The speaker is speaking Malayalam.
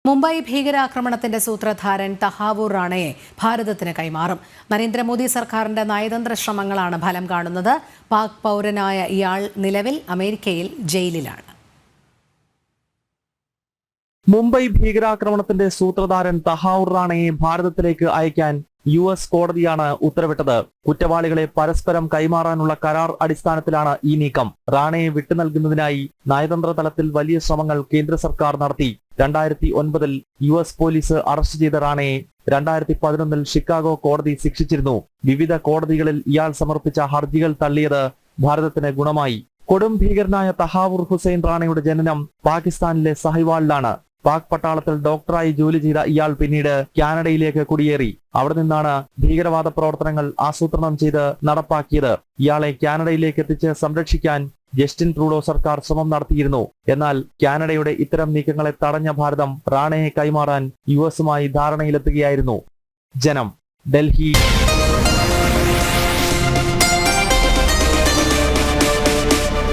മുംബൈ ഭീകരാക്രമണത്തിന്റെ സൂത്രധാരൻ തഹാവൂർ റാണയെ ഭാരതത്തിന് കൈമാറും. നരേന്ദ്രമോദി സർക്കാരിന്റെ നയതന്ത്ര ശ്രമങ്ങളാണ് ഫലം കാണുന്നത്. പാക് പൗരനായ ഇയാൾ നിലവിൽ അമേരിക്കയിൽ ജയിലിലാണ്. മുംബൈ ഭീകരാക്രമണത്തിന്റെ സൂത്രധാരൻ തഹാവൂർ റാണയെ ഭാരതത്തിലേക്ക് അയക്കാൻ US കോടതിയാണ് ഉത്തരവിട്ടത്. കുറ്റവാളികളെ പരസ്പരം കൈമാറാനുള്ള കരാർ അടിസ്ഥാനത്തിലാണ് ഈ നീക്കം. റാണയെ വിട്ടുനൽകുന്നതിനായി നയതന്ത്ര തലത്തിൽ വലിയ ശ്രമങ്ങൾ കേന്ദ്ര സർക്കാർ നടത്തി. 2009 US പോലീസ് അറസ്റ്റ് ചെയ്ത റാണയെ 2011 ഷിക്കാഗോ കോടതി ശിക്ഷിച്ചിരുന്നു. വിവിധ കോടതികളിൽ ഇയാൾ സമർപ്പിച്ച ഹർജികൾ തള്ളിയത് ഭാരതത്തിന് ഗുണമായി. കൊടും ഭീകരനായ തഹാവൂർ ഹുസൈൻ റാണയുടെ ജനനം പാകിസ്ഥാനിലെ സഹിവാളിലാണ്. പാക് പട്ടാളത്തിൽ ഡോക്ടറായി ജോലി ചെയ്ത ഇയാൾ പിന്നീട് കാനഡയിലേക്ക് കുടിയേറി. അവിടെ നിന്നാണ് ഭീകരവാദ പ്രവർത്തനങ്ങൾ ആസൂത്രണം ചെയ്ത് നടപ്പാക്കിയത്. ഇയാളെ കാനഡയിലേക്ക് എത്തിച്ച് സംരക്ഷിക്കാൻ ജസ്റ്റിൻ ട്രൂഡോ സർക്കാർ ശ്രമം നടത്തിയിരുന്നു. എന്നാൽ കാനഡയുടെ ഇത്തരം നീക്കങ്ങളെ തടഞ്ഞ ഭാരതം റാണയെ കൈമാറാൻ US ധാരണയിലെത്തുകയായിരുന്നു. ജനം, ഡൽഹി.